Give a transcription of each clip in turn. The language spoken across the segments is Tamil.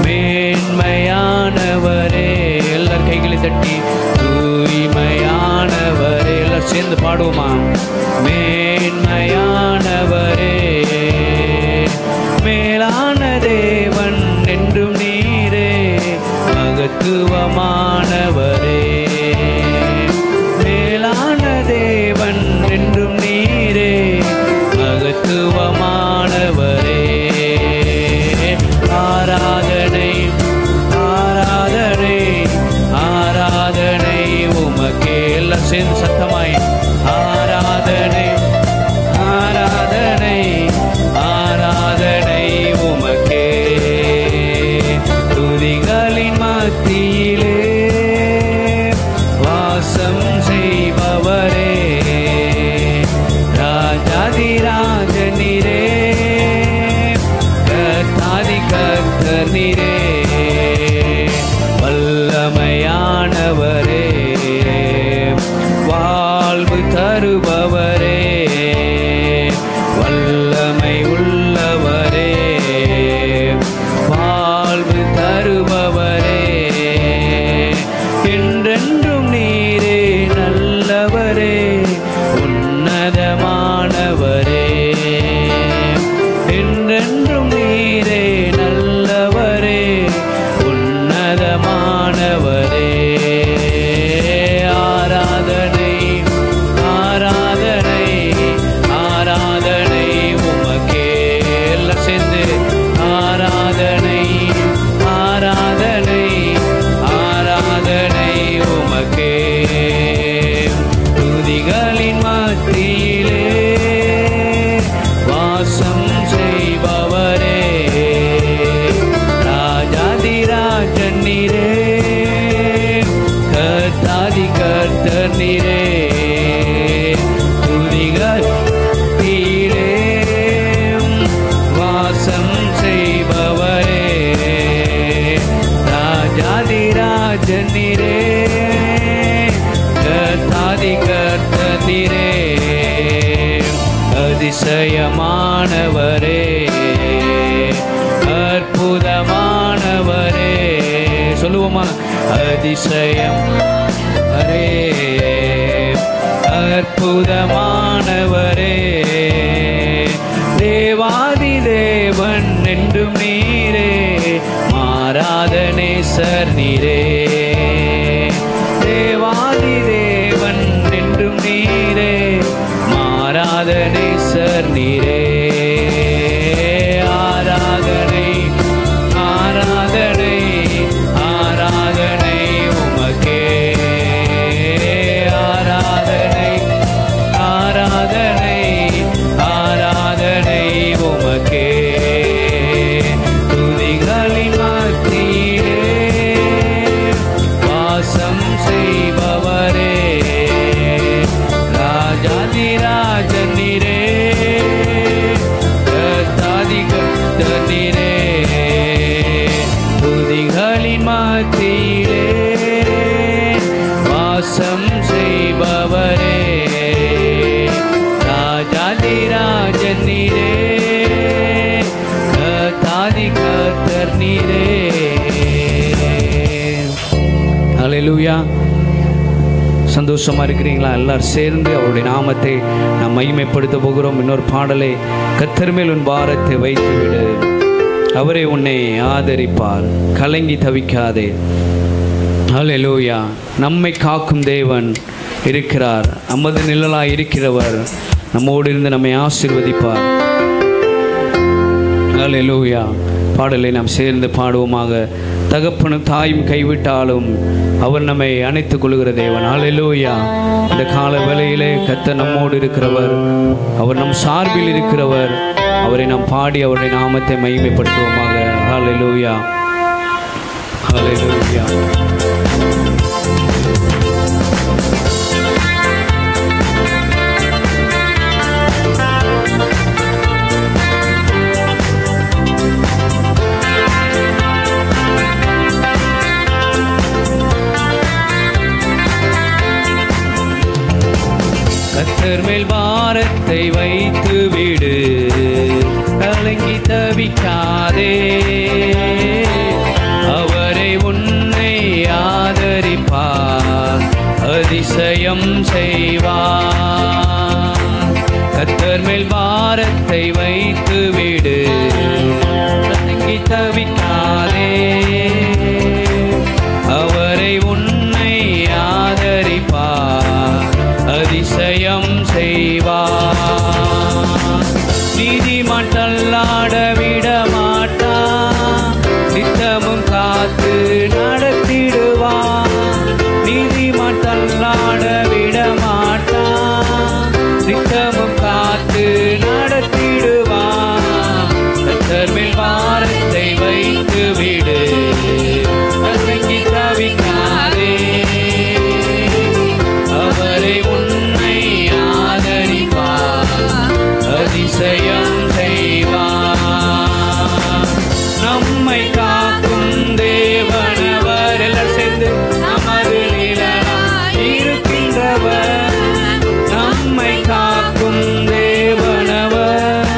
மேன்மையானவரே. எல்லார் கைகளை தட்டி தூய்மையானவரே. எல்லாரும் சேர்ந்து பாடுவோமா? மேன்மையானவரே, மேலான தேவன் என்றும் நீரே, மகத்துவமானவரே. மேலான தேவன் என்றும் நீரே, மகத்துவமானவரே. ஆராதனை ஆராதனை ஆராதனை உமக்கே. எல்லாம் சேர்ந்து சத்தமாய் ஆராதனை ஆராதனை ஆராதனை உமக்கே. துதிகளின் மத்தியிலே வாசம் செய்பவரே, ராஜாதிராஜனீரே, கர்த்தாதி கர்த்தர் நீரே. வல்லமையானவரே, வாழ்வு தருபவரே, வல்லமை உள்ளவரே, வாழ்வு தருபவரே. என்றென்றும் நீரே நல்லவரே, உன்னதமானவரே. என்றென்றும் நீரே நல்லவரே, உன்னதமானவரே. ஆராதனை ஆராதனை ஆராதனை உமக்கே. எல்லாம் சேர்ந்து ஆராதனை ஆராதனை ஆராதனை உமக்கே. துதிகளின் மத்தியிலே வாசம் செய்பவரே, ராஜாதிராஜன் நீரே, கர்த்தாதி கர்த்தர் நீரே. துதிகளிலே வாசம் செய்பவரே, ராஜாதிராஜன் நீரே, கர்த்தாதி கர்த்தர் நீரே. அதிசயமானவரே, அற்புதமானவரே. சொல்லுவோமா? அதிசயம் அரே, அற்புதமானவரே, தேவாதி தேவன் என்றும் நீரே, மாறாத நேசர் நீரே. தேவாதி தேவன் என்றும் நீரே, மாறாத நேசர் நீரே. ஆராதனை ஆராதனை ஆராதனை உமக்கே. ஆராதனை ஆராதனை ஆராதனை உமக்கே. துதிகளின் மத்தியிலே வாசம் செய்பவரே, ராஜாதிராஜன் நீரே, கர்த்தாதி கர்த்தர் நீரே. துதிகளின் மத்தியிலே வாசம் செய்பவரே, ராஜாதிராஜன் நீரே, கர்த்தாதி கர்த்தர் நீரே. ஹல்லேலூயா. சந்தோஷமா இருக்கிறீங்களா? எல்லாரும் சேர்ந்து அவருடைய நாமத்தை நாம் மகிமைப்படுத்த போகிறோம். இன்னொரு பாடலை, கர்த்தர் மேல் உன் பாரத்தை வைத்து விடு, அவரே உன்னை ஆதரிப்பார், கலங்கி தவிக்காதே. ஹல்லேலூயா. நம்மை காக்கும் தேவன் இருக்கிறார். நமது நிழலாய் இருக்கிறவர் நம்மோடு இருந்து நம்மை ஆசீர்வதிப்பார். ஹல்லேலூயா. பாடலை நாம் சேர்ந்து பாடுவோமாக. தகப்பனும் தாயும் கைவிட்டாலும் அவர் நம்மை அணைத்துக் கொள்கிற தேவன். ஹல்லேலூயா. இந்த கால வேளையிலே கர்த்தர் நம்மோடு இருக்கிறவர், அவர் நம் சார்பில் இருக்கிறவர். அவரை நாம் பாடி அவருடைய நாமத்தை மகிமைப்படுத்துவோமாக. ஹல்லேலூயா, ஹல்லேலூயா. கர்த்தர் மேல் பாரத்தை வைத்து விடு, கலங்கி கலங்கி தவிக்காதே, அவரை உன்னை ஆதரிப்பார், அதிசயம் செய்வார். கர்த்தர் மேல் பாரத்தை வைத்து விடு, கலங்கி தவிக்காதே, அவரை உன்னை ஆதரிப்பார், அதிசயம் செய்வார். நீதிமான் தள்ளாட விட மாட்டார், நித்தமும் காத்து நடத்திடுவார். நீதிமான் தள்ளாட விட மாட்டார், நித்தமும் காத்து நடத்திடுவார். கர்த்தர் மேல் பாரத்தை வைத்து விடு, கலங்கி தவிக்காதே, அவரை உன்னை ஆதரிப்பார், அதிசயம் செய்வார். நம்மை காக்கும் தேவனவர், எல்லாரும் சேர்ந்து நமது நிழலாய் இருக்கின்றவர். நம்மை காக்கும் தேவனவர்,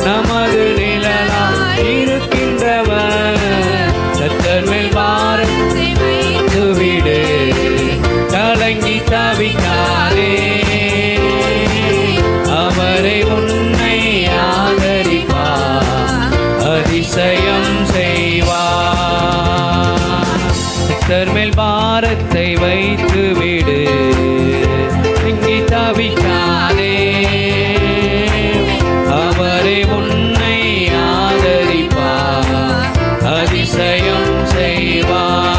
நமது நிழலாய் இருக்கின்றவர். கர்த்தர் மேல் பாரத்தை வைத்து விடு, கலங்கி தவிக்காதே, அவரை உன்னை ஆதரிப்பார், அதிசயம் செய்வார். கர்த்தர் மேல் பாரத்தை வைத்து விடு, கலங்கி தவிக்காதே, அவரை உன்னை ஆதரிப்பார், அதிசயம் செய்வார்.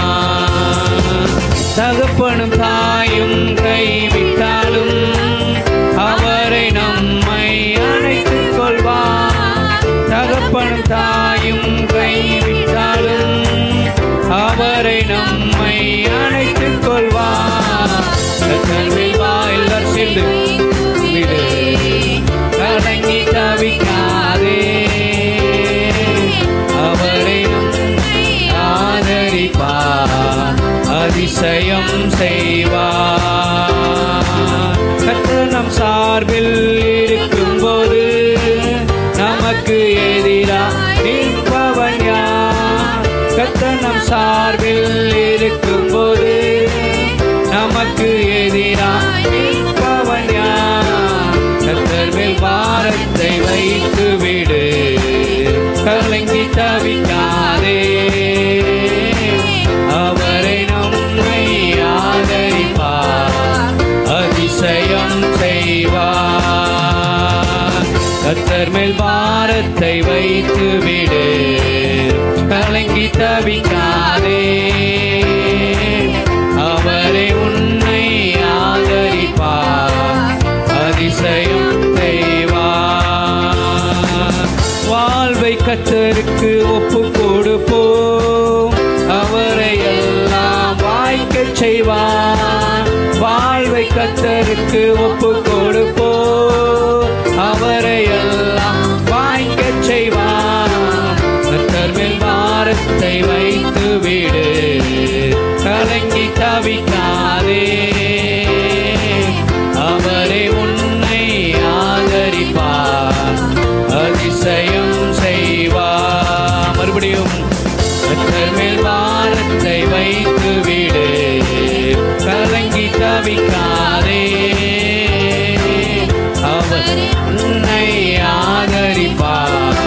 தகப்பனும் தாயும் கைவிட்டாலும் அவரை நம்மை அணைத்துக் கொள்வார். தகப்பனும் தாயும் கைவிட்டாலும் அவரை நம்மை அணைத்துக் கொள்வார். எல்லாரும் சேர்ந்து விடு, கலங்கி தவிக்காதே, அவரை ஆதரிப்பார், அதிசயம் செய்வார். கர்த்தர் நம் சார்பில் இருக்கும்போது நமக்கு எதிராக நிற்பவன் யார்? கர்த்தர் நம் சார்பில் இருக்கும்போது நமக்கு எதிராக நிற்பவன் யார்? கர்த்தர் மேல் பாரத்தை வைத்து விடு, கலங்கி தவிக்காதே, அவரை நம்மை ஆதரிப்பார், அதிசயம் செய்வார். கர்த்தர் மேல் பாரத்தை வைத்து விடு, கலங்கி தவிக்காதே, அவரை உன்னை ஆதரிப்பார், அதிசயம் செய்வார். வாழ்வை கர்த்தருக்கு ஒப்பு கொடுப்போம், அவரை எல்லாம் வாய்க்கச் செய்வார். வாழ்வை கர்த்தருக்கு ஒப்பு கொடுப்போம், அவரை எல்லாம் வாய்க்கச் செய்வார். கர்த்தர் மேல் பாரத்தை வைத்து விடு, கலங்கி தவிக்காதே, அவரை உன்னை ஆதரிப்பார், அதிசயம் செய்வார். மறுபடியும் கர்த்தர் மேல் பாரத்தை வைத்து விடு, கலங்கி தவிக்காதே, அவர் உன்னை ஆதரிப்பார்,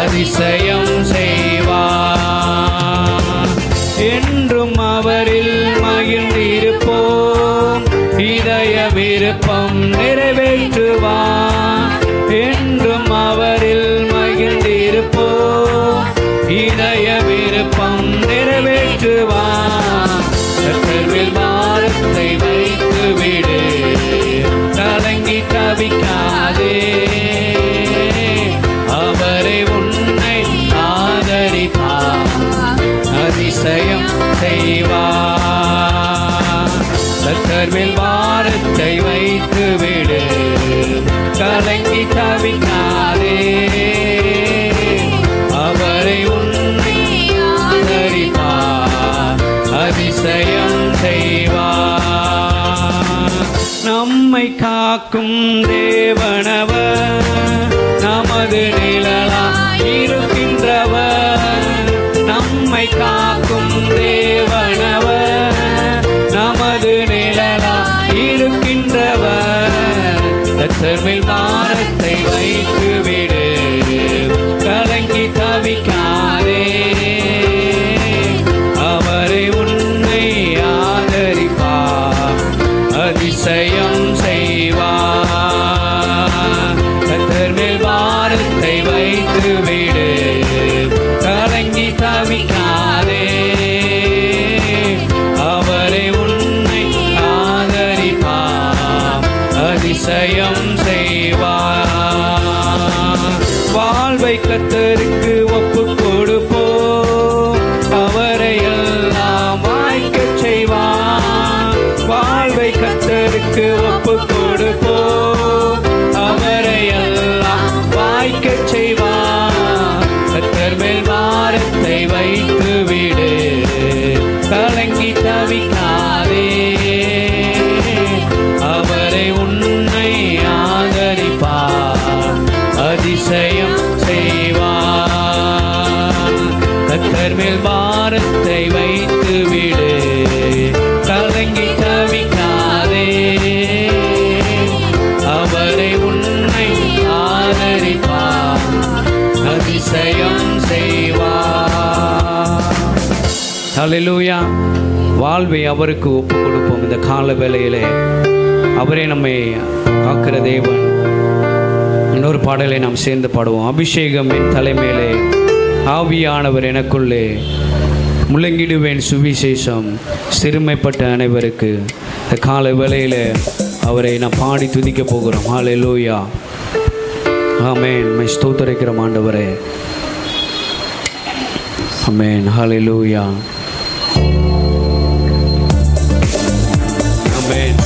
அதிசயம் செய்வார். என்றும் அவரில் மகிழ்ந்திருப்போம், இதய விருப்பம் நிறைவேற்றுவார். என்றும் அவரில் மகிழ்ந்திருப்போம், இதய விருப்பம் நிறைவேற்றுவார். கர்த்தர் மேல் பாரத்தை வைத்து விடு, கலங்கி தவிக்காதே, அவரை உன்னை ஆதரிப்பார், அதிசயம் செய்வார். கர்த்தர் மேல் பாரத்தை வைத்து விடு, கலங்கி தவிக்காதே, அவரை உன்னை ஆதரிப்பார், அதிசயம் செய்வார். நம்மை காக்கும் தேவனவர், நமது நிழலாய் நம்மை காக்கும் தேவனவர், நமது நிழலா இருக்கின்றவர். கர்த்தர் மேல் பாரத்தை வைத்து விடு, கலங்கி தவிக்காதே. அவரை உன்னை ஆதரிப்பார், அதிசயம் செய்வார். கர்த்தர் மேல் பாரத்தை வைத்து விடு, கலங்கி தவிக்காதே. அவரை உன்னை ஆதரிப்பார், அதிசயம் செய்வார். வாழ்வை கர்த்தருக்கு ஒப்பு கொடுப்போம், அவரை எல்லாம் வாய்க்கச் செய்வார். வாழ்வை கர்த்தருக்கு ஒப்பு கொடுப்போம், அவரை எல்லாம் வாய்க்கச் செய்வார். கர்த்தர் மேல் பாரத்தை வைத்து விடு, கலங்கி தவிக்காதே. அவரை உன்னை ஆதரிப்பார், அதிசயம் செய்வார். கர்த்தர் மேல் பாரத்தை வைத்து விடு, கலங்கி தவிக்காதே. அவரை உன்னை ஆதரிப்பார், அதிசயம் செய்வார். ஹல்லேலூயா. வாழ்வை அவருக்கு ஒப்பு கொடுப்போம். இந்த கால வேளையிலே அவரே நம்மை காக்கிற தேவன். இன்னொரு பாடலை நாம் சேர்ந்து பாடுவோம். அபிஷேகம் என் தலைமையிலே, ஆவியானவர் எனக்குள்ளே, முழங்கிடுவேன் சுவிசேஷம் சிறுமைப்பட்ட அனைவருக்கு. இந்த கால வேளையில் அவரை நான் பாடி துதிக்க போகிறோம். ஹல்லேலூயா. ஆமென். மை ஸ்தோத்திரிக்கிறோம் ஆண்டவரே. ஆமென். ஹல்லேலூயா. ஆமென்.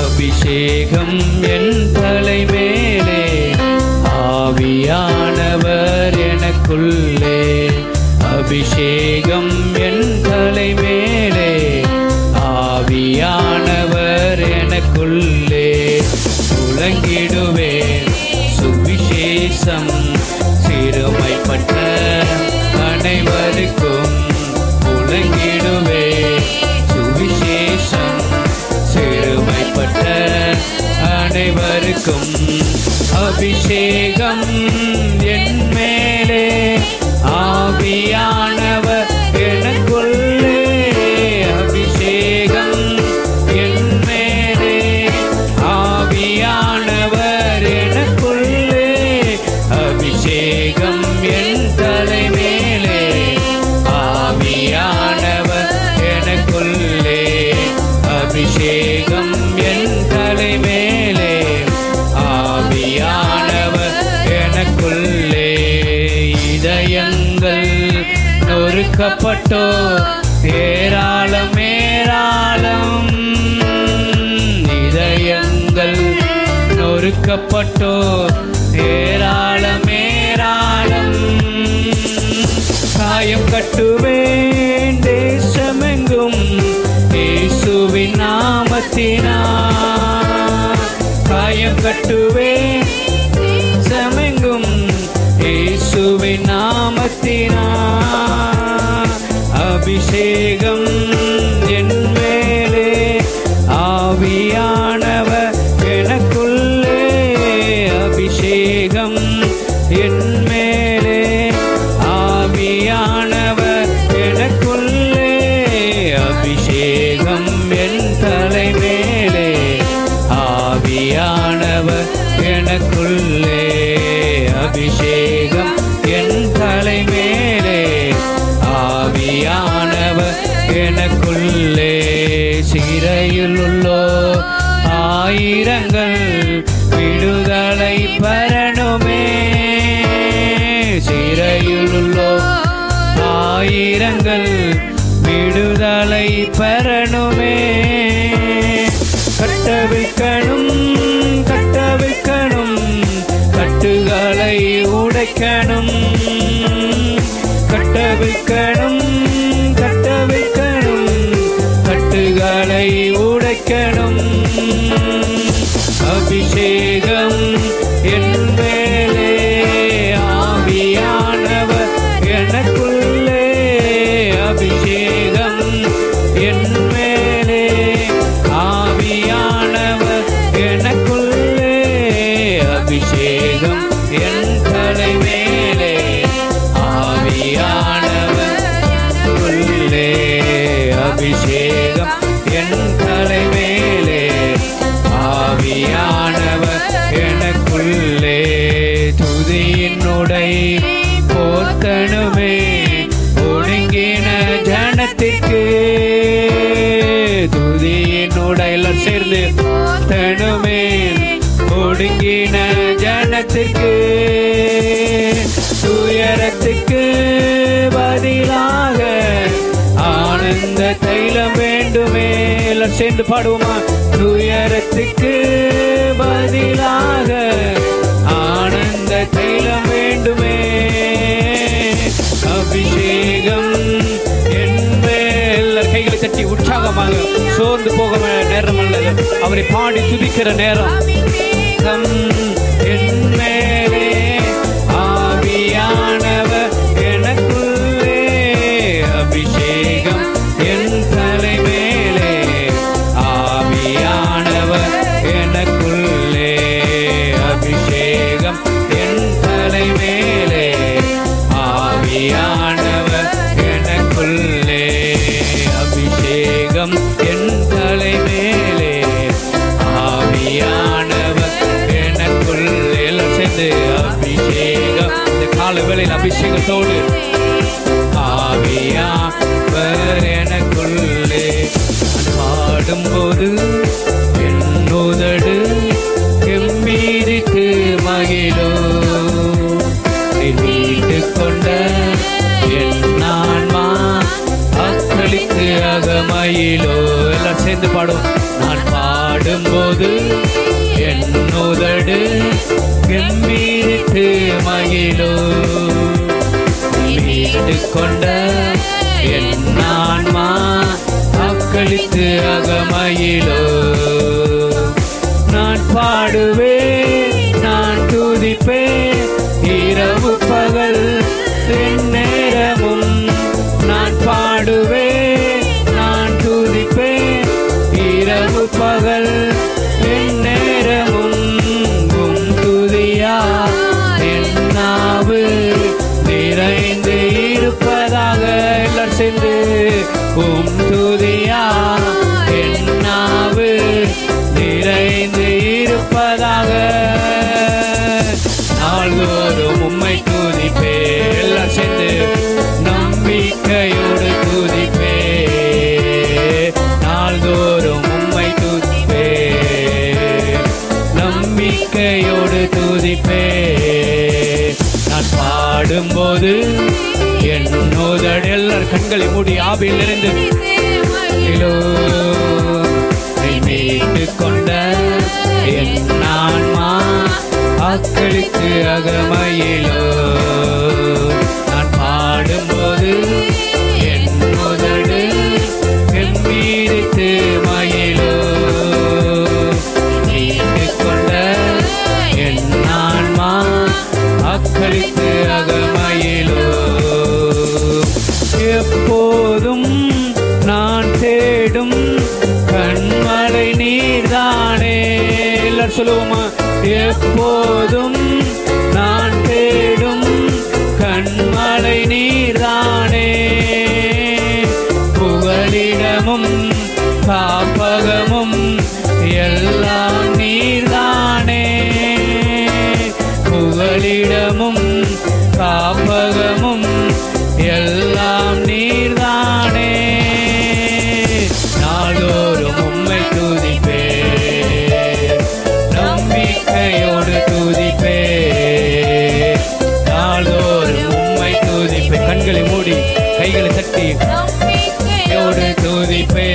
அபிஷேகம் என் தலைமேலே, ஆவியானவர் எனக்குள்ளே. அபிஷேகம் என் தலைமேலே, ஆவியானவர் எனக்குள்ளே. முழங்கிடுவேன் சுவிசேஷம் சிறுமைப்பட்ட அனைவருக்கும். முழங்கிடுவேன் சுவிசேஷம் சிறுமைப்பட்ட அனைவருக்கும். அபிஷேகம் என் மேலே, ஆவியானவர் எனக்குள்ளே. அபிஷேகம் என் மேலே, ஆவியானவர் எனக்குள்ளே. அபிஷேகம் என் தலைமேலே, ஆவியானவர் எனக்குள்ளே. அபிஷேகம் என் தலைமேலே, ஆவியானவர் எனக்குள்ளே. இதயங்கள் நொறுக்கப்பட்டோ ஏராளம் ஏராளம். இதயங்கள் நொறுக்கப்பட்டோ ஏராளம் ஏராளம். காயம் கட்டுவேன் தேசமெங்கும் இயேசுவின் நாமத்தினால். காயம் கட்டுவேன் தேசமெங்கும் இயேசுவின் நாமத்தினால். அபிஷேகம் என் மேலே, ஆவியானவர் எனக்குள்ளே. அபிஷேகம் என் மேலே, ஆவியானவர் எனக்குள்ளே. அபிஷேகம் என் தலைமேலே, ஆவியானவர் எனக்குள்ளே. அபிஷேகம் என் தலைமேலே, ஆவியானவர் எனக்குள்ளே. சிறையில் உள்ளோ ஆயிரங்கள் விடுதலை பெறணுமே. சிறையில் உள்ளோ ஆயிரங்கள் விடுதலை பெறணுமே. கட்டவிழ்க்கணும் கட்டவிழ்க்கணும் கட்டுகள் கட்டுகளை உடைக்கணும், கட்டவிக்கணும், கட்டவிக்கணும், கட்டுகளை உடைக்கணும். அபிஷேகம் என் மேலே, ஆவியானவர் எனக்குள்ளே. அபிஷேகம் என் மேலே, ஆவியானவர் எனக்குள்ளே. அபிஷேகம் என் தலை மேலே, ஆவியானவர் உள்ளே. அபிஷேகம் என் தலை மேலே, ஆவியானவர் எனக்குள்ளே. துதியினுடை போர்த்தனுமே ஒடுங்கின ஜனத்திற்கு, துதியினுடை எல்லாம் சேர்ந்து தனுமே ஒடுங்கின ஜனத்திற்கு. துயரத்துக்கு பதிலாக ஆனந்த தைலம் வேண்டுமே. எல்லாம் சேர்ந்து பாடுவோமா? துயரத்துக்கு பதிலாக ஆனந்த தைலம் வேண்டுமே. அபிஷேகம் என் மேல். கைகளை தட்டி உற்சாகமாக, சோர்ந்து போக நேரம் அல்லது, அவரை பாடி துதிக்கிற நேரம். என் மேலே, ஆவியானவர் எனக்குள்ளே. அபிஷேகம் என் தலை மேலே, ஆவியானவர் எனக்குள்ளே. அபிஷேகம் என் தலை மேலே, ஆவியானவர் எனக்குள்ளே. அபிஷேகம் என் தலை மேலே, ஆவியானவர் எனக்குள்ளே. எல்லாம் சேர்ந்து அபிஷேகம். இந்த கால வேளையில் அபிஷேகத்தோடு ஆவியானவர் எனக்குள்ளே. பாடும்போது என் உதடு கம்பீரித்து மகிழும். மீட்டு கொண்ட என் ஆன்மா அக்களித்து அகமயிலோ. எல்லாம் சேர்ந்து பாடும். நான் பாடும்போது என் உதடு கம்பீரித்து மகிழோ. மீட்டு கொண்ட என் ஆன்மா அக்களித்து அகமயிலோ. நான் பாடுவேன், நான் துதிப்பேன், இரவு பகல் நேரமும். நான் பாடுவேன், நான் துதிப்பேன், இரவு பகல் நேரமும். உம் துதியா என் நாவு நிறைந்து இருப்பதாக. எல்லாரும் சேர்ந்து உம் துதியா என் நாவு நிறைந்து இருப்பதாக. நாள்தோறும் உம்மை துதிப்பே. எல்லாம் சேர்ந்து நம்பிக்கையோடு துதிப்பே. நாள்தோறும் உம்மை துதிப்பே, நம்பிக்கையோடு துதிப்பே. நான் பாடும்போது என் உதடு. எல்லார் கண்களை மூடி ஆவியில் நிறைந்து மீட்டு கொண்ட என் ஆன்மா அக்களித்து அகமயிலோ. நான் பாடும்போது என் உதடு கம்பீரித்து மயிலோ. மீட்டு கொண்ட என் ஆன்மா அக்களித்து அகமயிலோ. எப்போதும் நான் தேடும் கண்மலை நீர்தானே. எல்லாரும் சொல்லுவோமா? எப்போதும் நான் தேடும் கண்மலை நீர்தானே. புகலிடமும் காப்பகமும் எல்லாம் நீர்தானே. புகலிடமும் காப்பகமும் எல்லாம் நீர்தானே. நாள்தோறும் உம்மை துதிப்பே, நம்பிக்கையோடு துதிப்பே. நாள்தோறும் உம்மை துதிப்பே. கண்களை மூடி கைகளை தட்டி நம்பிக்கையோடு துதிப்பே.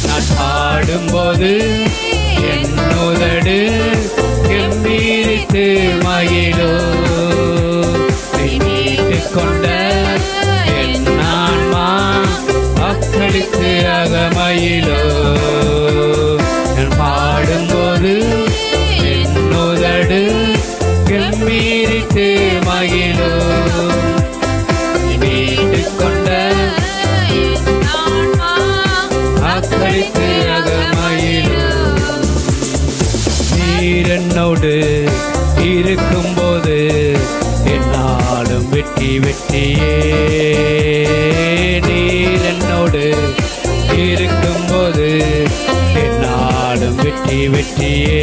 நான் பாடும்போது என் உதடு கம்பீரித்து மகிழும். மகிழும். நீ மீட்டுக் கொண்ட என் ஆன்மா அக்களித்து அகமயிலும். நான் பாடும்போது என் உதடு கம்பீரித்து மகிழும். நீ மீட்டுக் கொண்ட அக்களித்து அகமயிலும். நீர் என்னோடு இருக்கும்போது என்னாலும் வெற்றி வெற்றியே. நீர் என்னோடு இருக்கும்போது என்னாலும் வெற்றி வெற்றியே.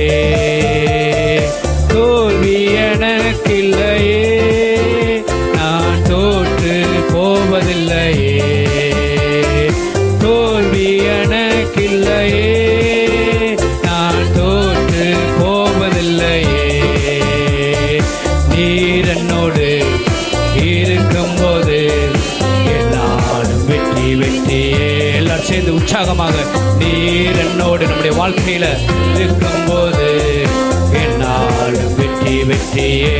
தோல்வி எனக்கில்லையே, நான் தோற்று போவதில்லையே. தோல்வி எனக்கில்லையே, நான் தோற்று போவதில்லையே. நீர் என்னோடு இருக்கும்போது என்னாலும் வெற்றி வெற்றியே. எல்லாரும் சேர்ந்து உற்சாகமாக நீர் என்னோடு நம்முடைய வாழ்க்கையில இருக்கும்போது என்னாலும் வெற்றி வெற்றியே.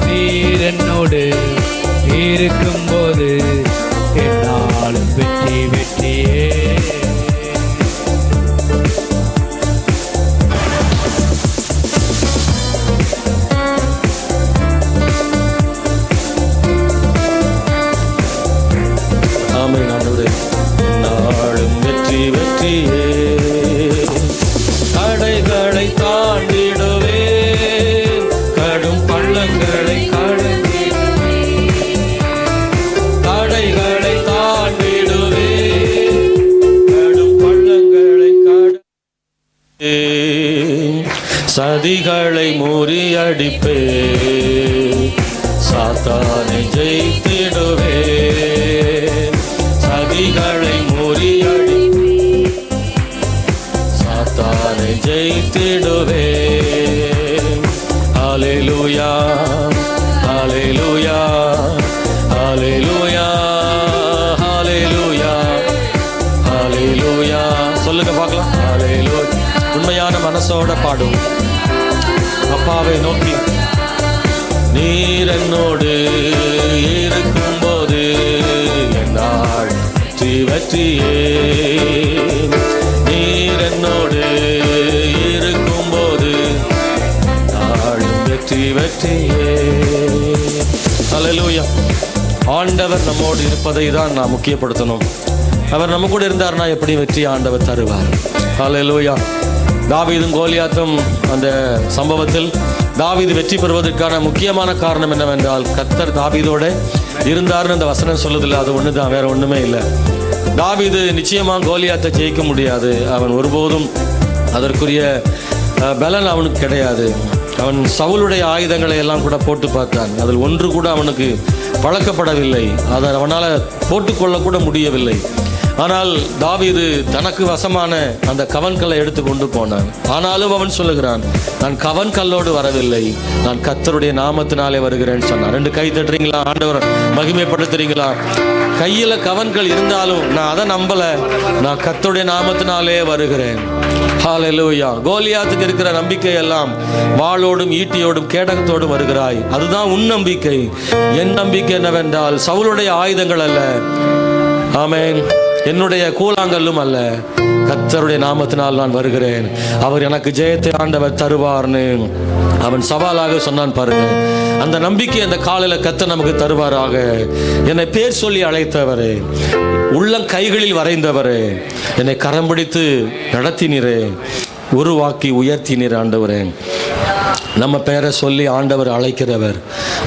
நீர் என்னோடு இருக்கும்போது என்னாலும் வெற்றி வெற்றியே. நாளும் வெற்றி வெற்றியே. தடைகளை தாண்டிடுவே, கடும் பள்ளங்களை கடந்திடுவே. தடைகளை தாண்டிடுவே, கடும் பள்ளங்களை கடந்தே. சதிகளை முறியடிப்பே, சாத்தானை ஜெயித்திடுவே. சதிகளை முறியடி சாத்தானை ஜெயித்திடுவே. ஹல்லேலூயா ஹல்லேலூயா ஹல்லேலூயா ஹல்லேலூயா ஹல்லேலூயா. சொல்லுங்க பார்க்கலாம். ஹல்லேலூயா. உண்மையான மனசோட பாடும் அப்பாவை நோக்கி. நீர் என்னோடு இருக்கும்போது என்னால் வெற்றி வெற்றியே. நீர் என்னோடு இருக்கும்போது நாளும் வெற்றி வெற்றியே. ஹல்லேலூயா. ஆண்டவர் நம்மோடு இருப்பதை தான் நான் முக்கியப்படுத்தணும். அவர் நம்ம கூட இருந்தார்னா எப்படி வெற்றி ஆண்டவர் தருவார். ஹல்லேலூயா. தாவீதும் கோலியாத்தும் அந்த சம்பவத்தில் தாவீது வெற்றி பெறுவதற்கான முக்கியமான காரணம் என்னவென்றால் கர்த்தர் தாவீதோட இருந்தார்னு அந்த வசனம் சொல்லுதில்லை. அது ஒன்று தான், வேற ஒன்றுமே இல்லை. தாவீது நிச்சயமாக கோலியாத்தை ஜெயிக்க முடியாது. அவன் ஒருபோதும் அதற்குரிய பலன் அவனுக்கு கிடையாது. அவன் சவுலுடைய ஆயுதங்களை எல்லாம் கூட போட்டு பார்த்தான். அதில் ஒன்று கூட அவனுக்கு பழக்கப்படவில்லை. அதை அவனால் போட்டுக்கொள்ள கூட முடியவில்லை. ஆனால் தாவீது தனக்கு வசமான அந்த கவன்கல்லை எடுத்து கொண்டு போனான். ஆனாலும் அவன் சொல்லுகிறான், நான் கவன்கல்லோடு வரவில்லை, நான் கர்த்தருடைய நாமத்தினாலே வருகிறேன்னு சொன்னான். ரெண்டு கை தட்டுறீங்களா? ஆண்டவர் மகிமைப்படுத்துறீங்களா? கையில் கவன்கள் இருந்தாலும் நான் அதை நம்பலை, நான் கர்த்தருடைய நாமத்தினாலே வருகிறேன். ஹல்லேலூயா. கோலியாத்துக்கு இருக்கிற நம்பிக்கை எல்லாம் வாளோடும் ஈட்டியோடும் கேடகத்தோடும் வருகிறாய். அதுதான் உன் நம்பிக்கை. என் நம்பிக்கை என்னவென்றால் சவுலுடைய ஆயுதங்கள் அல்ல, ஆமென், என்னுடைய கூழாங்கல்லும் அல்ல, கர்த்தருடைய நாமத்தினால் நான் வருகிறேன். அவர் எனக்கு ஜெயத்தை ஆண்டவர் தருவார்னு அவன் சவாலாக சொன்னான். பாருங்க, அந்த நம்பிக்கை அந்த காலையில் கர்த்தர் நமக்கு தருவாராக. என்னை பேர் சொல்லி அழைத்தவரே, உள்ளம் கைகளில் வரைந்தவரே, என்னை கரம் பிடித்து நடத்தினீரே, உருவாக்கி உயர்த்தினீர் ஆண்டவரே. நம்ம பேரை சொல்லி ஆண்டவர் அழைக்கிறவர்.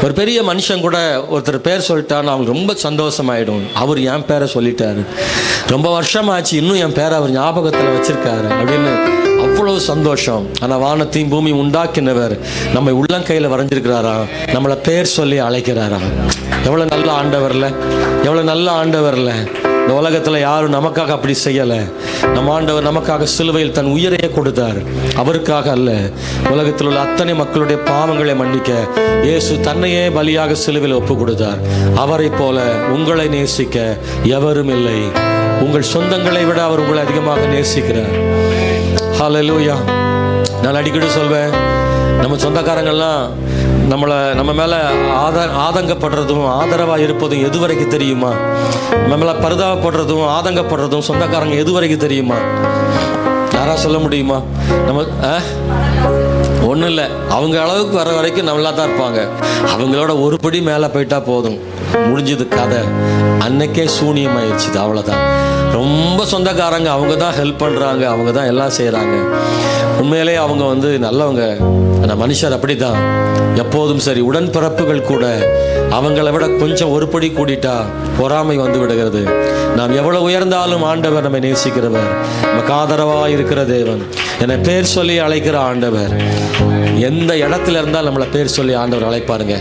ஒரு பெரிய மனுஷன் கூட ஒருத்தர் பேர் சொல்லிட்டான்னு அவங்களுக்கு ரொம்ப சந்தோஷமாயிடும். அவர் என் பேரை சொல்லிட்டாரு, ரொம்ப வருஷமாச்சு, இன்னும் என் பேரை அவர் ஞாபகத்தில் வச்சிருக்காரு அப்படின்னு அவ்வளோ சந்தோஷம். ஆனால் வானத்தையும் பூமி உண்டாக்கினவர் நம்மை உள்ளங்கையில் வரைஞ்சிருக்கிறாரா, நம்மளை பேர் சொல்லி அழைக்கிறாரா. எவ்வளோ நல்ல ஆண்டவர்ல, எவ்வளோ நல்ல ஆண்டவர்ல. இந்த உலகத்தில் யாரும் நமக்காக அப்படி செய்யலை. நம்ம ஆண்டவர் நமக்காக சிலுவையில் தன் உயிரையே கொடுத்தார். அவருக்காக அல்ல, உலகத்தில் உள்ள அத்தனை மக்களுடைய பாவங்களை மன்னிக்க இயேசு தன்னையே பலியாக சிலுவையில் ஒப்பு கொடுத்தார். அவரை போல உங்களை நேசிக்க எவரும் இல்லை. உங்கள் சொந்தங்களை விட அவர் உங்களை அதிகமாக நேசிக்கிறார். ஹல்லேலூயா. நான் அடிக்கடி சொல்வேன், நம்ம சொந்தக்காரங்கள்லாம் நம்ம மேலே ஆதங்கப்படுறதும் ஆதரவாக இருப்பதும் எது வரைக்கும் தெரியுமா? நம்ம மேலே பரிதாபப்படுறதும் ஆதங்கப்படுறதும் சொந்தக்காரங்க எது வரைக்கும் தெரியுமா? யாரா சொல்ல முடியுமா? நம்ம ஒன்றும் இல்லை, அவங்க அளவுக்கு வர வரைக்கும் நல்லா தான் இருப்பாங்க. அவங்களோட ஒரு படி மேலே போயிட்டா போதும், முடிஞ்சது கதை. அன்னைக்கே சூனியமாயிடுச்சு, அவ்வளோதான். ரொம்ப சொந்தக்காரங்க, அவங்க தான் ஹெல்ப் பண்ணுறாங்க, அவங்க தான் எல்லாம் செய்கிறாங்க. உண்மையிலே அவங்க நல்லவங்க. ஆனால் மனுஷர் அப்படி தான் எப்போதும் சரி. உடன்பிறப்புகள் கூட அவங்கள விட கொஞ்சம் ஒரு படி கூடிட்டா பொறாமை வந்து விடுகிறது. நாம் எவ்வளவு உயர்ந்தாலும் ஆண்டவர் நம்மை நேசிக்கிறவர், நமக்கு ஆதரவாக இருக்கிற தேவன், என்னை பேர் சொல்லி அழைக்கிற ஆண்டவர். எந்த இடத்துல இருந்தாலும் நம்மளை பேர் சொல்லி ஆண்டவர் அழைப்பாருங்க.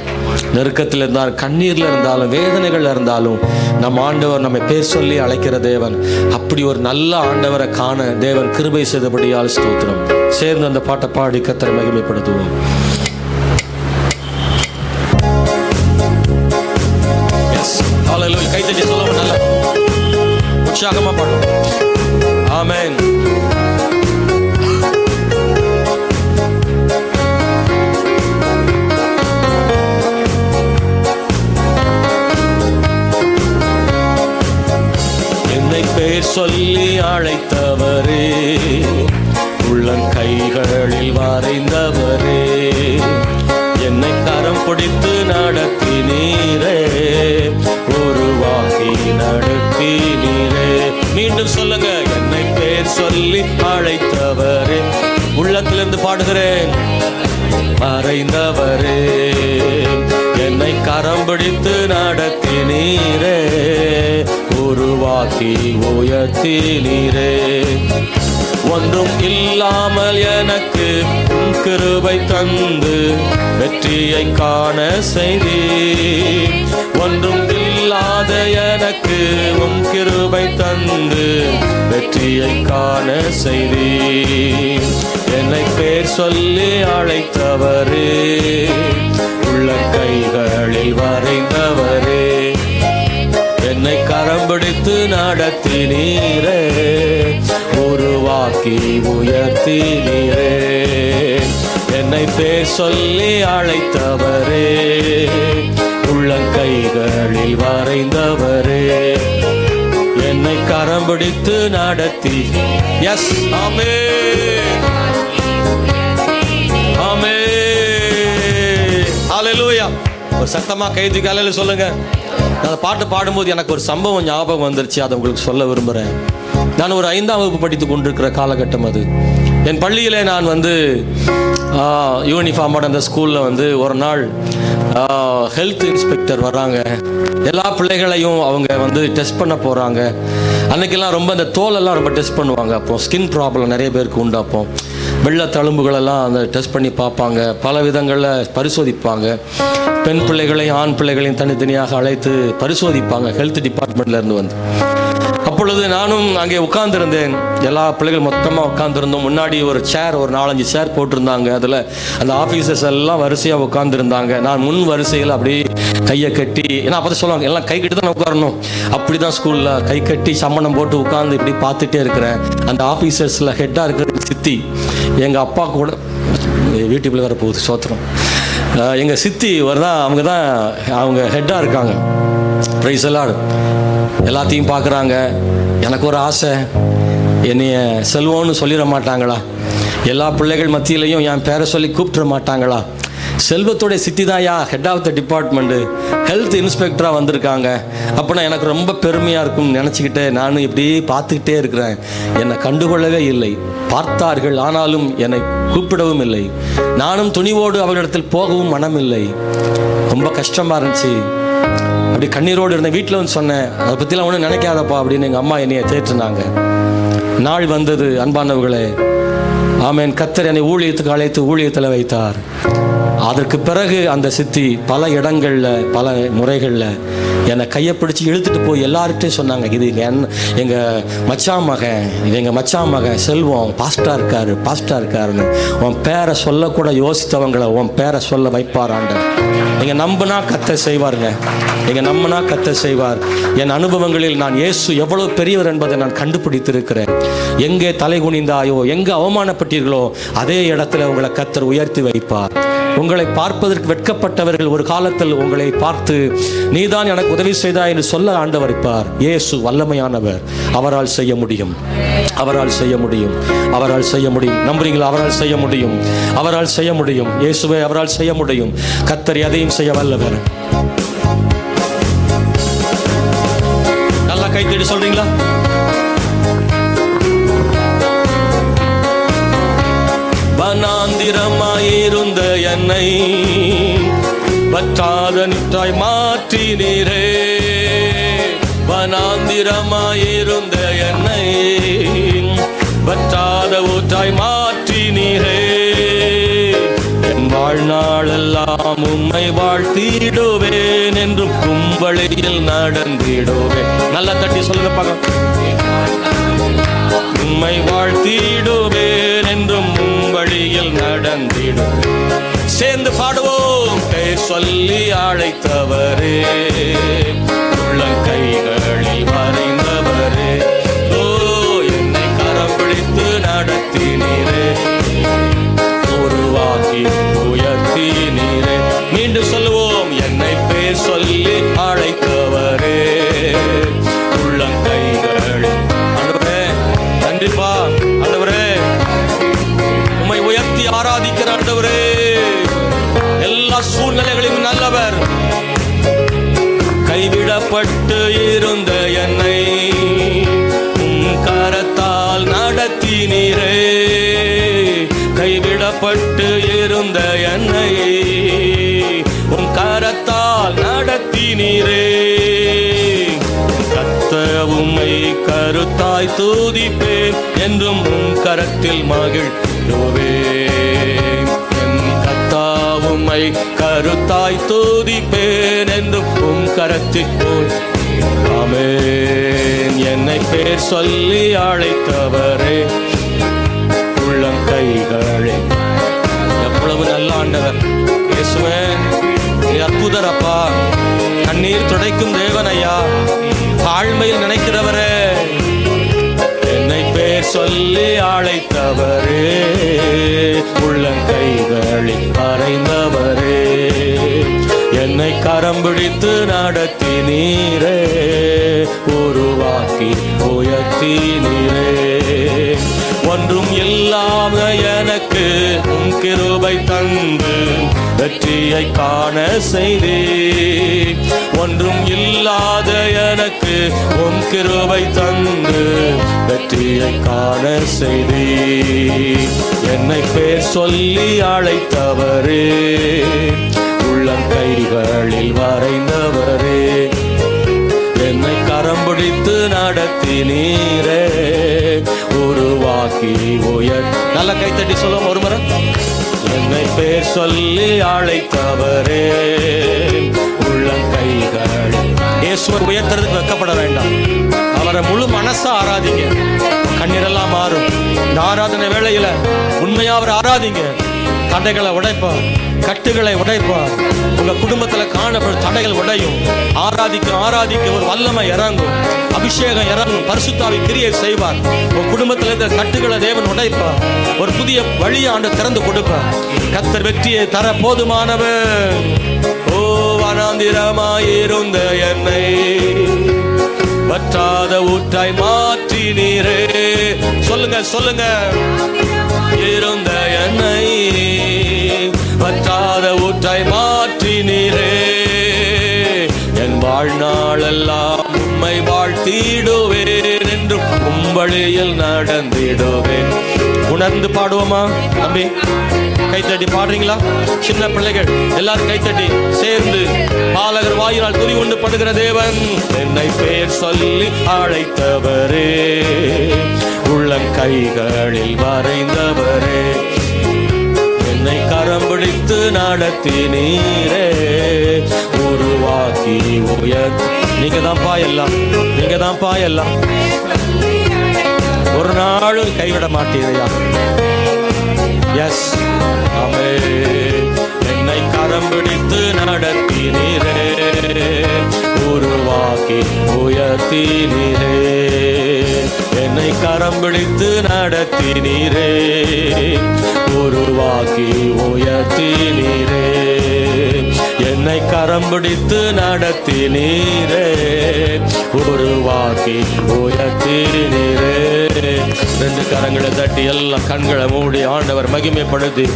நெருக்கத்தில் இருந்தாலும், கண்ணீரில் இருந்தாலும், வேதனைகள் இருந்தாலும் நம் ஆண்டவர் நம்மை பேர் சொல்லி அழைக்கிற தேவன். அப்படி ஒரு நல்ல ஆண்டவரை காண தேவன் கிருபை செய்தபடியால் ஸ்தோத்திரம். சேர்ந்து அந்த பாட்டை பாடி கர்த்தரை மகிமைப்படுத்துவோம். கைத்தட்டி சொல்லுவோம், நல்ல உற்சாகமா பாடுவோம். ஆமென். என்னை பேர் சொல்லி அழைத்தவரே, உள்ளங்கைகளில் வரைந்தவரே, என்னை கரம் பிடித்து நடத்தினீரே, உருவாக்கி நடத்தினீரே. மீண்டும் சொல்லுங்க, என்னை பேர் சொல்லி அழைத்தவரே, உள்ளத்திலிருந்து பாடுகிறேன். வரைந்தவரே, என்னை கரம் பிடித்து நடத்தினீரே, உருவாக்கி உயர்த்தினீரே. ஒன்றும் இல்லாமல் எனக்கு கிருபை தந்து வெற்றியை காண செய்தீர். ஒன்றும் இல்லாத எனக்கு கிருபை தந்து வெற்றியை காண செய்தீர். என்னை பேர் சொல்லி அழைத்தவரே, உள்ள கைகளில் வரைந்தவரே, என்னை கரம் பிடித்து நடத்தினீரே, உருவாக்கி உயர்த்தினீரே. என்னை பேர் சொல்லி அழைத்தவரே, உள்ளங்கைகளில் வரைந்தவரே, என்னை கரம் பிடித்து நடத்தி. எஸ், ஆமென், ஆமென், ஹல்லேலூயா. ஒரு சத்தமா கைதுக்கு அல்லேலூயா சொல்லுங்க. நான் பாட்டு பாடும்போது எனக்கு ஒரு சம்பவம் ஞாபகம் வந்துருச்சு, அதை உங்களுக்கு சொல்ல விரும்புகிறேன். நான் ஒரு 5ஆம் வகுப்பு படித்து கொண்டிருக்கிற காலகட்டம் அது. என் பள்ளியில் நான் யூனிஃபார்மோட அந்த ஸ்கூலில் ஒரு நாள் ஹெல்த் இன்ஸ்பெக்டர் வர்றாங்க. எல்லா பிள்ளைகளையும் அவங்க டெஸ்ட் பண்ண போகிறாங்க. அன்றைக்கெல்லாம் ரொம்ப அந்த தோலெல்லாம் ரொம்ப டெஸ்ட் பண்ணுவாங்க. அப்போ ஸ்கின் ப்ராப்ளம் நிறைய பேருக்கு உண்டாப்போம். வெள்ளை தழும்புகளெல்லாம் அந்த டெஸ்ட் பண்ணி பார்ப்பாங்க, பல விதங்களில் பரிசோதிப்பாங்க. பெண் பிள்ளைகளையும் ஆண் பிள்ளைகளையும் தனித்தனியாக அழைத்து பரிசோதிப்பாங்க ஹெல்த் டிபார்ட்மெண்ட்லேருந்து அப்பொழுது நானும் அங்கே உட்கார்ந்துருந்தேன். எல்லா பிள்ளைகள் மொத்தமாக உட்காந்துருந்தோம். முன்னாடி ஒரு சேர், ஒரு 4-5 சேர் போட்டிருந்தாங்க. அதில் அந்த ஆஃபீஸர்ஸ் எல்லாம் வரிசையாக உட்காந்துருந்தாங்க. நான் முன் வரிசையில் அப்படியே கையை கட்டி, ஏன்னா அப்போ தான் சொல்லுவாங்க எல்லாம் கை கட்டி தான் உட்காரணும். அப்படி தான் ஸ்கூலில் கை கட்டி சம்மணம் போட்டு உட்காந்து இப்படி பார்த்துட்டே இருக்கிறேன். அந்த ஆஃபீஸர்ஸில் ஹெட்டாக இருக்கிறது சித்தி. எங்கள் அப்பா கூட வீட்டுக்குள்ளே வர போகுது சோத்திரம். எங்கள் சித்தி தான் அவங்க ஹெட்டாக இருக்காங்க. பிரைஸ் எல்லாம் எல்லாத்தையும் பார்க்குறாங்க. எனக்கு ஒரு ஆசை, என்னைய செல்வம்னு சொல்லிட மாட்டாங்களா? எல்லா பிள்ளைகள் மத்தியிலையும் என் பேரை சொல்லி கூப்பிட்டுற மாட்டாங்களா? செல்வத்தோடைய சித்தி தான் head of the department, health இன்ஸ்பெக்டராக வந்திருக்காங்க. அப்போனா எனக்கு ரொம்ப பெருமையாக இருக்கும்னு நினச்சிக்கிட்டு நானும் இப்படி பார்த்துக்கிட்டே இருக்கிறேன். என்னை கண்டுகொள்ளவே இல்லை. பார்த்தார்கள், ஆனாலும் என்னை கூப்பிடவும் இல்லை. நானும் துணிவோடு அவர்களிடத்தில் போகவும் மனமில்லை. ரொம்ப கஷ்டமாக இருந்துச்சு. அப்படி கண்ணீரோடு இருந்தேன். வீட்டில் சொன்னேன், அதை பற்றிலாம் ஒன்றும் நினைக்காதப்பா அப்படின்னு. எங்கள் அம்மா என்னையை தேற்றினாங்க. நாள் வந்தது அன்பானவர்களே. ஆமென். கர்த்தர் என்னை ஊழியத்துக்கு அழைத்து ஊழியத்தில் வைத்தார். அதற்கு பிறகு அந்த சித்தி பல இடங்களில் பல முறைகளில் என்னை கையை பிடிச்சி இழுத்துட்டு போய் எல்லார்கிட்டையும் சொன்னாங்க, இது எங்கள் மச்சான் மகன், இது எங்கள் மச்சான் மகன் செல்வம் பாஸ்டாக இருக்காருன்னு. உன் பேரை சொல்லக்கூட யோசித்தவங்களை உன் பேரை சொல்ல வைப்பார் ஆண்டவர். நீங்கள் நம்பினா கர்த்தர் செய்வாருங்க. நீங்கள் நம்பினா கர்த்தர் செய்வார். என் அனுபவங்களில் நான் இயேசு எவ்வளோ பெரியவர் என்பதை நான் கண்டுபிடித்திருக்கிறேன். எங்கே தலை குனிந்தாயோ, எங்கே அவமானப்பட்டீர்களோ அதே இடத்துல உங்களை கர்த்தர் உயர்த்தி வைப்பார். உங்களை பார்ப்பதற்கு வெட்கப்பட்டவர்கள் ஒரு காலத்தில் உங்களை பார்த்து நீதான் எனக்கு உதவி செய்தாய் என்று சொல்ல ஆண்டவர் வைப்பார். இயேசு வல்லமையானவர். அவரால் செய்ய முடியும், அவரால் செய்ய முடியும், அவரால் செய்ய முடியும். நம்புறீங்களா? அவரால் செய்ய முடியும், அவரால் செய்ய முடியும். இயேசுவை அவரால் செய்ய முடியும். கர்த்தர் எதையும் செய்ய வல்லவர். நல்லா கைத்தடி சொல்றீங்களா? வனாந்திரமாயிருந்த என்னை வற்றாத நிற்றாய் மாற்றினீரே. வனாந்திரமாயிருந்த என்னை வற்றாத ஊற்றாய் மாற்றினீரே. என் வாழ்நாளெல்லாம் உம்மை வாழ்த்திடுவேன் என்றும் கும்பளியில் நடந்திடுவேன். நல்லா தட்டி சொல்லுங்க பார்க்க. உம்மை வாழ்த்திடுவேன் என்றும் வழியில் நடந்திடுவேன். சேர்ந்து பாடுவோம். கை சொல்லி அழைத்தவரே, உள்ளங்கைகளில் வரைந்தவரே, ஓ என்னை கரம் பிடித்து நடத்தினீரே, உருவாக்கி உயர்த்தினீரே. மீண்டும் சொல்லுவோம். என்னை பேர் சொல்லி அழைத்தவரே, உள்ளங்கைகளில். ஆண்டவரே நன்றிப்பா. ஆண்டவரே உம்மை உயர்த்தி ஆராதிக்கிற ஆண்டவரே, எல்லா சூழ்நிலைகளிலும் நல்லவர். கைவிடப்பட்டு இருந்த என்னை உம் கரத்தால் நடத்தினீரே. கைவிடப்பட்டு இருந்த என்னை உம் கரத்தால் நடத்தினீரே. உம்மை கருத்தாய் துதிப்பேன் என்றும் உம் கரத்தில் மகிழ்வேன். என் கர்த்தா உம்மை கருத்தாய் துதிப்பேன் என்றும் உம் கரத்தில். ஆமென். என்னை பேர் சொல்லி அழைத்தவரே, உள்ளங்கைகளே. எவ்வளவு நல்ல ஆண்டவர் இயேசுவே. நீ அற்புதர் அப்பா. கண்ணீர் துடைக்கும் தேவன் ஐயா. தாழ்மையில் நினைக்கிறவரே, என்னை பேர் சொல்லி அழைத்தவரே, உள்ளங்கைகளில் வரைந்தவரே, என்னை கரம் பிடித்து நடத்தினீரே, உருவாக்கி உயர்த்தினீரே. ஒன்றும் இல்லாம எனக்கு உம் கிருபை தந்து வெற்றியை காண செய்தே. ஒன்றும் இல்லாத எனக்கு உம் கிருபை தந்து வெற்றியை காண செய்தே. என்னை பேர் சொல்லி அழைத்தவரே, உள்ளங்கைகளில் வரைந்தவரே, என்னை கரம் பிடித்து நடத்தினீரே, உருவாக்கி உயர். நல்ல கைத்தட்டி சொல்லுவோம் ஒரு முறை. என்னை பேர் சொல்லி அழைத்தவரே, உள்ளங்கைகள். இயேசுவை உயர்த்துறதுக்கு வெட்கப்பட வேண்டாம். அவரை முழு மனசா ஆராதிங்க. கண்ணீரெல்லாம் மாறும். இந்த ஆராதனை வேளையில உண்மையா அவர் ஆராதிங்க. தடைகளை உடைப்பார், கட்டுகளை உடைப்பார். உங்க குடும்பத்துல காணப்படும் தடைகள் உடையும். ஆராதிக்க ஆராதிக்க ஒரு வல்லமை இறங்கும், அபிஷேகம் இறங்கும், பரிசுத்தாவி கிரியை செய்வார். உங்க குடும்பத்துல இருந்த கட்டுகளை தேவன் உடைப்பார். ஒரு புதிய வழியை ஆண்டு திறந்து கொடுப்பார். கர்த்தர் வெற்றியை தர போதுமானவர். ஓ வனாந்திரமாயிருந்த என்னை வற்றாத ஊற்றாய் மாற்றினீரே. சொல்லுங்க சொல்லுங்க. இருந்த என்னை வற்றாத ஊற்றாய் மாற்றினீரே. என் வாழ்நாளெல்லாம் உம்மை வாழ்த்திடுவேன் என்று உம்பளியில் நடந்திடுவேன். உணர்ந்து பாடுவோமா தம்பி? கைத்தட்டி பாடுறீங்களா? சின்ன பிள்ளைகள் எல்லாரும் கைத்தட்டி சேர்ந்து பாலகர் வாயினால் துணி கொண்டு படுகிற தேவன். என்னை பேர் சொல்லி அழைத்தவரே, உள்ளங்கைகளில் வரைந்தவரே, என்னை கரம் பிடித்து நடத்தினீரே, உருவாக்கி உயர். நீங்க தான் பாயெல்லாம், நீங்க தான் பாயெல்லாம். ஒரு நாளும் கைவிட மாட்டீரையா? எஸ். ஆமென். என்னை கரம் பிடித்து நடத்தினீரே, உருவாக்கி உயர்த்தினீரே, என்னை கரம் பிடித்து நடத்தினீரே, உருவாக்கி உயர்த்தினீரே. என்னை கரம் பிடித்து நடத்தினீரே, உருவாக்கி உயர்த்தினீரே. ரெண்டு கரங்களை தட்டி எல்லாம் கண்களை மூடி ஆண்டவர் மகிமைப்படுத்தி,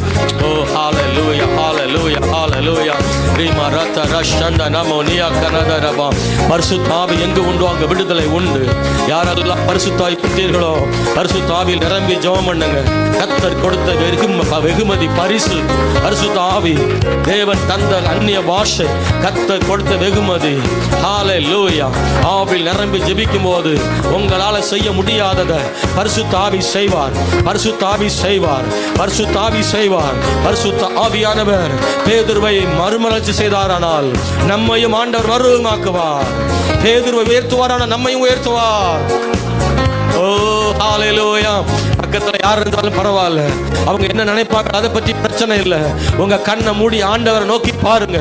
ஓ ஹalleluya ஹalleluya ஹalleluya ரீமா ரத்த ரஷண்ட நமோ நியா கனதரபா. பரிசுத்த ஆவி எங்கு உண்டோ அங்கு விடுதலை உண்டு. யாரெல்லாம் பரிசுத்த ஆவி பெற்றீர்களோ பரிசுத்த ஆவியில் நிரம்பி ஜெபம் பண்ணுங்க. கர்த்தர் கொடுத்த வெகுமதி பரிசு பரிசுத்த ஆவி. தேவன் தந்த அந்நிய பாஷை கர்த்தர் கொடுத்த வெகுமதி. ஹalleluya. ஆவியில் நிரம்பி ஜெபிக்கும் போது உங்களால் செய்ய முடியாததை பரிசுத்த ஆவி செய்வார். பரிசுத்த ஆவி செய்வார். பரிசுத்த ஆவி செய்வார். பரிசுத்த ஆவியானவர் பேதுருவை மறுமலர்ச்சி செய்தாரானால் நம்மையும் ஆண்டவர் மறுமாக்குவார். பேதுருவை உயர்த்துவாரானால் நம்மையும் உயர்த்துவார். ஓ ஹalleluya. பக்கத்துல யார் இருந்தாலும் பரவாயில்ல, அவங்க என்ன நினைப்பாங்க அதை பற்றி பிரச்சனை இல்லை. உங்க கண்ணை மூடி ஆண்டவரை நோக்கி பாருங்க.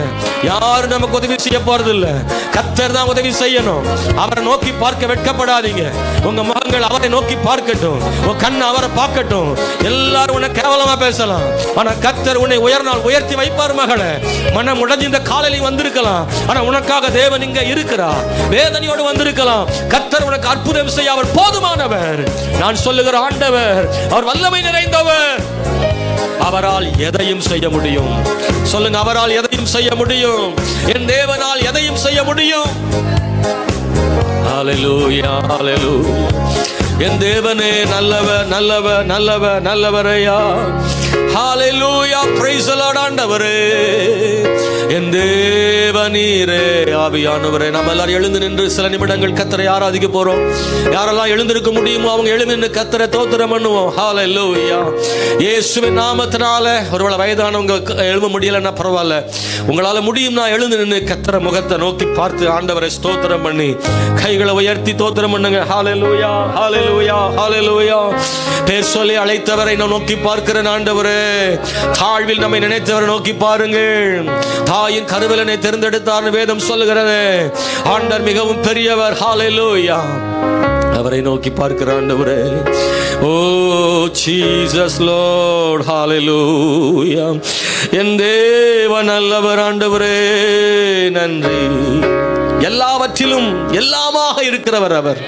யாரும் நமக்கு உதவி செய்ய போறது இல்லை, கர்த்தர் தான் உதவி செய்யணும். அவரை நோக்கி பார்க்க வெட்கப்படாதீங்க. உங்க முகங்கள் அவரை நோக்கி பார்க்கட்டும், உங்க கண் அவரை பார்க்கட்டும். எல்லாரும் உன்னை கேவலமா பேசலாம், ஆனா கர்த்தர் உன்னை உயர்த்தி வைப்பார். மகளே, மனம் உடைஞ்சு இந்த காலையில் வந்திருக்கலாம், ஆனா உனக்காக தேவன் இங்க இருக்கிறார். வேதனையோடு வந்திருக்கலாம், கர்த்தர் உனக்கு அற்புதம் செய்ய அவர் போதுமானவர். நான் சொல்லுகிற ஆண்டவர் அவர் வல்லமை நிறைந்தவர். அவரால் எதையும் செய்ய முடியும். சொல்லுங்க, அவரால் எதையும் செய்ய முடியும். என் தேவனால் எதையும் செய்ய முடியும். ஹalleluya ஹalleluya. என் தேவனே நல்லவர் நல்லவர் நல்லவர் நல்லவரையா. ஹalleluya. praise the Lord. ஆண்டவரே, என் தேவனீரே. ஆவியானவரே, நம்ம எல்லாரும் எழுந்து நின்று சில நிமிடங்கள் கர்த்தரை ஆராதிக்க போறோம். யாரெல்லாம் எழுந்திருக்க முடியுமோ அவங்க எழுந்து நின்று கர்த்தரை ஸ்தோத்திரம் பண்ணுவோம். ஹalleluya. இயேசுவின் நாமத்தினால. ஒருவேளை வயதானவங்க எழும்ப முடியலன்னா பரவாயில்ல, உங்களால முடியும்னா எழுந்து நின்று கர்த்தரை முகத்தை நோக்கி பார்த்து ஆண்டவரை ஸ்தோத்திரம் பண்ணி கைகளை உயர்த்தி ஸ்தோத்திரம் பண்ணுங்க. ஹalleluya ஹalleluya ஹalleluya. பேர் சொல்லி அழைத்தவரை நான் நோக்கி பார்க்கிறேன். ஆண்டவரே, தாழ்வில் நம்மை நினைத்தவரை நோக்கி பாருங்கள். தாயின் கருவிலனை தேர்ந்தெடுத்தார் வேதம் சொல்லுகிறது. ஆண்டவர் மிகவும் பெரியவர். ஹalleluya. அவரை நோக்கி பார்க்கிற ஆண்டவரே, ஓ ஜீசஸ் லார்ட். ஹalleluya. என் தேவன் நல்லவர். ஆண்டவரே நன்றி. எல்லாவற்றிலும் எல்லாமாக இருக்கிறவர் அவர்.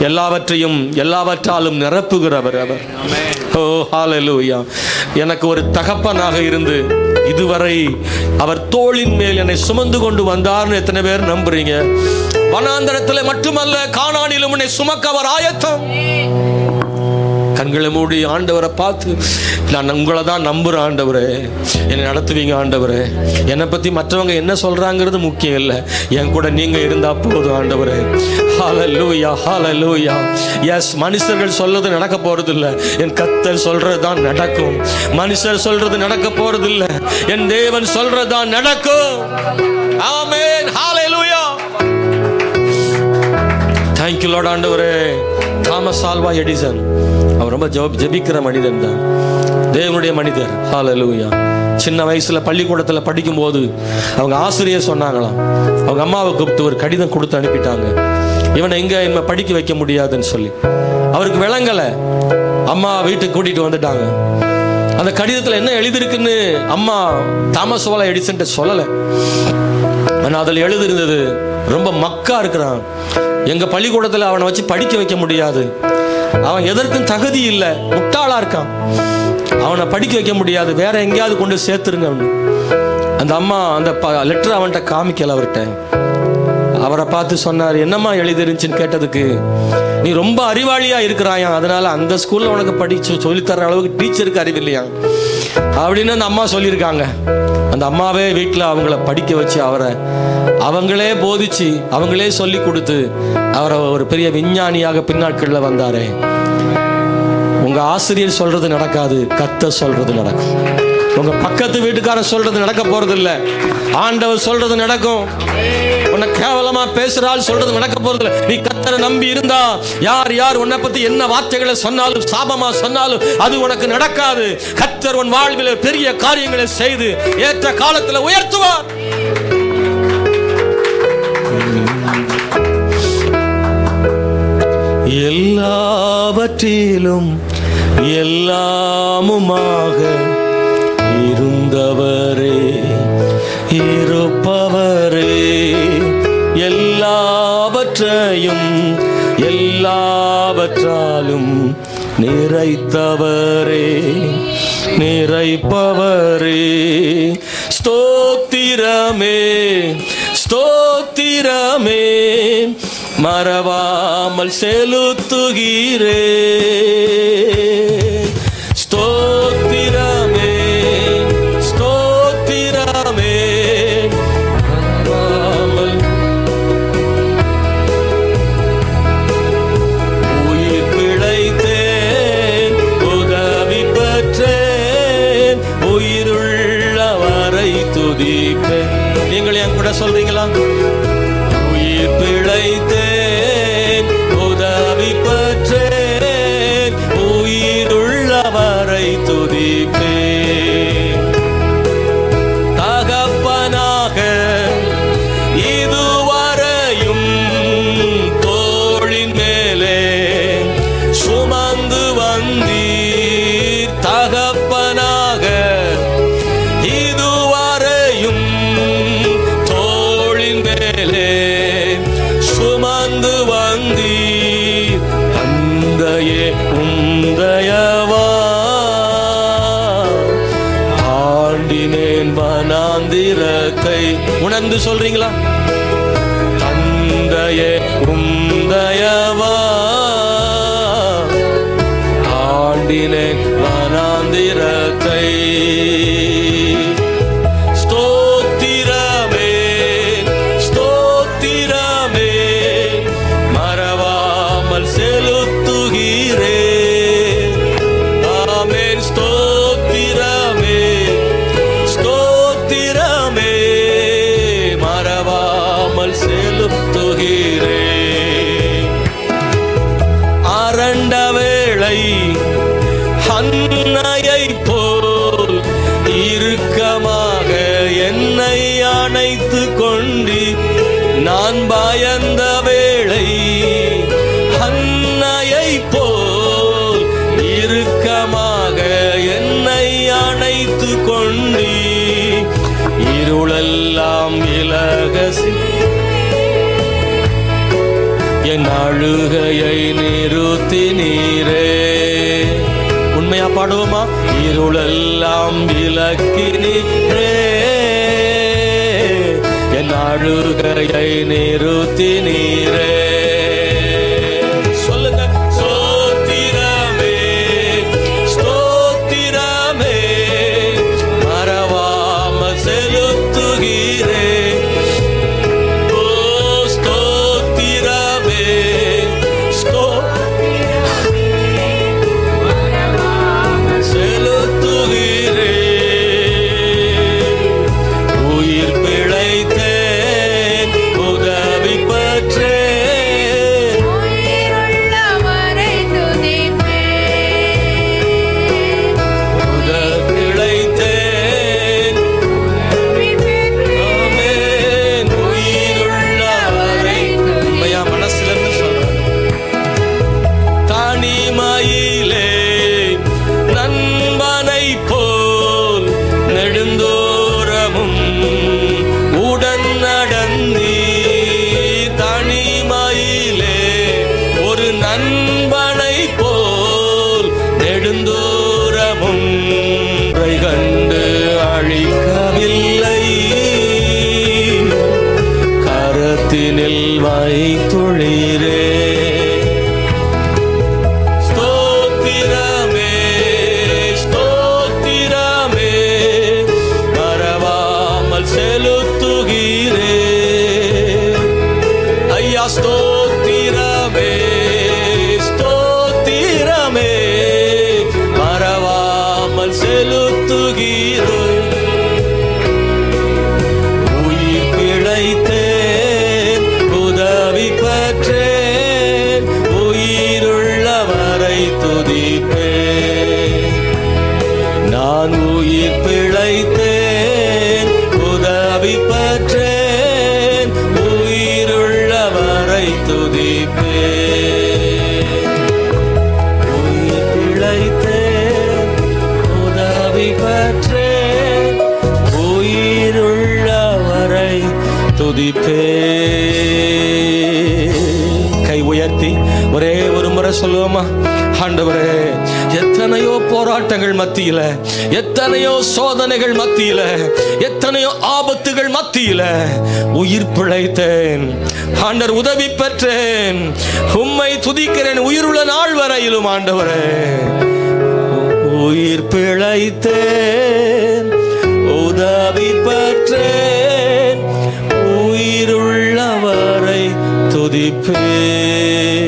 எல்லாவற்றையும் எல்லாவற்றாலும் நிரப்புகிறவர் அவர். ஓ ஹalleluya. எனக்கு ஒரு தகப்பனாக இருந்து இதுவரை அவர் தோளின் மேல் என்னை சுமந்து கொண்டு வந்தார்னு எத்தனை பேர் நம்புறீங்க? வனாந்தரத்தில் மட்டுமல்ல, கானானிலும் உன்னை சுமக்க அவர் ஆயத்தம். கண்களை மூடி ஆண்டவரை பார்த்து, நான் உங்களை தான் நம்புகிறேன் ஆண்டவரே, என்னை நடத்துவீங்க ஆண்டவரே. என்னை பற்றி மற்றவங்க என்ன சொல்கிறாங்கிறது முக்கியம் இல்லை, என் கூட நீங்கள் இருந்தால் போதும் ஆண்டவரே. ஹalleluya ஹalleluya. எஸ், மனுஷர்கள் சொல்றது நடக்க போறது இல்லை, என் கர்த்தர் சொல்றது தான் நடக்கும். மனுஷர் சொல்றது நடக்க போறது இல்லை, என் தேவன் சொல்றது தான் நடக்கும். ஆமென். ஹalleluya. Thank you Lord. ஆண்டவரே, தாமஸ் ஆல்வா எடிசன் அவர் ரொம்ப ஜெபிக்கிற மனிதன் தான், தேவனுடைய மனிதர். ஹalleluya. சின்ன வயசுல பள்ளிக்கூடத்தில் படிக்கும்போது அவங்க ஆசிரியர் சொன்னாங்களாம், அவங்க அம்மாவை கூப்பிட்டு ஒரு கடிதம் கொடுத்து அனுப்பிட்டாங்க, இவனை எங்க என்ன படிக்க வைக்க முடியாதுன்னு சொல்லி. அவருக்கு விளங்கலை. அம்மா வீட்டுக்கு கூட்டிட்டு வந்துட்டாங்க. அந்த கடிதத்தில் என்ன எழுதிருக்குன்னு அம்மா தாமஸ் ஆல்வா எடிசன் சொல்லலை. ஆனால் அதில் எழுதிருந்தது, ரொம்ப மக்கா இருக்கிறான், எங்க பள்ளிக்கூடத்தில் அவனை வச்சு படிக்க வைக்க முடியாது, அவன் எதற்கும் தகுதி இல்லை, முட்டாளா இருக்கான், அவனை படிக்க வைக்க முடியாது, வேற எங்கேயாவது கொண்டு சேர்த்துருங்க. அந்த அம்மா அந்த லெட்டர் அவன்கிட்ட காமிக்கல. அவர்கிட்ட அவரை பார்த்து சொன்னார், என்னம்மா எழுதிருந்துச்சுன்னு கேட்டதுக்கு, நீ ரொம்ப அறிவாளியா இருக்கிறாயா, அதனால அந்த ஸ்கூல்ல உனக்கு படிச்சு சொல்லித்தர அளவுக்கு டீச்சருக்கு அறிவில்லையா அப்படின்னு அந்த அம்மா சொல்லியிருக்காங்க. அந்த அம்மாவே வீட்டில் அவங்கள படிக்க வச்சு அவரை அவங்களே போதிச்சு அவங்களே சொல்லி கொடுத்து அவரை ஒரு பெரிய விஞ்ஞானியாக பின்னாட்களில் வந்தாரே. உங்க ஆசிரியர் சொல்றது நடக்காது, கர்த்தர் சொல்றது நடக்கும். உங்க பக்கத்து வீட்டுக்காரர் சொல்றது நடக்க போறது இல்ல, ஆண்டவர் சொல்றது நடக்கும். உன்னை கேவலமா பேசுறாள் சொல்றது நடக்க போறது இல்ல. நீ கர்த்தரை நம்பி இருந்தா யார் யார் உன்னை பத்தி என்ன வார்த்தைகளை சொன்னாலும் சாபமா சொன்னாலும் அது உனக்கு நடக்காது. கர்த்தர் உன் வாழ்வில் பெரிய காரியங்களை செய்து ஏற்ற காலத்துல உயர்த்துவார். எல்லாவற்றையும் வாழ்விலும் எல்லாமுமாக இருந்தவரே, இருப்பவரே, எல்லாவற்றையும் எல்லாவற்றாலும் நிறைத்தவரே, நிறைப்பவரே, ஸ்தோத்திரமே, ஸ்தோத்திரமே, மறவாமல் செலுத்துகிறே, ஸ்தோத்திரமே, ஸ்தோத்திரமே, மறவாமல். உயிர் பிழைத்தேன், உதவி பெற்றேன், உயிருள்ளவரை துதிப்பேன். நீங்கள் என் கூட சொல்றீங்களா? உயிர் பிழைத்தேன், உதவி பெற்றேன், உயிருள்ளவரை துதிப்பேன். தகப்பனாக இதுவரையும் தோளின் மேலே சுமந்து வந்தீர். தகப்பனாக இதுவரையும் தோளின் மேலே சுமந்து வந்தீர். தந்தையே உந்தயவா ஆண்டினேன் வனாந்திரத்தை. உணர்ந்து சொல்றீங்களா? தந்தையே உந்தயவா ஆண்டினேன் வனாந்திரத்தை. ஸ்தோத்திரமே, ஸ்தோத்திரமே, மறவாமல் செலுத்துகிறே. ஆமென். ஸ்தோத்திரமே, ஸ்தோத்திரமே, மறவாமல் செலுத்துகிறே. அரண்ட வேளை அன்னையை போல் இறுக்கமாக என்னை அணைத்து கொண்டு, நான் பயந்த வேளை அன்னையை போல் இறுக்கமாக என்னை அணைத்து கொண்டு, இருளெல்லாம் விலக என் அழுகையை நிறுத்தினீரே. உண்மையா பாடுவோமா? இருளெல்லாம் விலக்கினீரே, என் அழுகையை நிறுத்தினீரே. சொல்லுங்க. ஸ்தோத்திரமே, ஸ்தோத்திரமே, மறவாமல் செலுத்துகிறே. கண்டு அழிக்கவில்லை, கரத்தினில் வைத்துளீரே. ஸ்தோத்திரமே, ஸ்தோத்திரமே, மறவாமல் செலுத்துகிறே. ஐயா ஸ்தோத்திரமே, ஸ்தோத்திரமே, மறவாமல் செலுத்துகிறே. உயிர் பிழைத்தேன், உதவி பெற்றேன், உயிருள்ளவரை துதிப்பேன். நான் உயிர் பிழைத்தேன், உதவி பெற்றேன், உயிருள்ளவரை துதிப்பே. கை உயர்த்தி ஒரே ஒரு முறை சொல்லுவோமா? ஆண்டவரே, எத்தனையோ போராட்டங்கள் மத்தியில, எத்தனையோ சோதனைகள் மத்தியில, எத்தனையோ ஆபத்துகள் மத்தியில உயிர் பிழைத்தேன். ஆண்டவர் உதவி பெற்றேன். உம்மை துதிக்கிறேன் உயிருள்ள நாள் வரையிலும். ஆண்டவரே, உயிர் பிழைத்தேன், உதவி பெற்றேன், உயிருள்ளவரை துதிப்பேன்.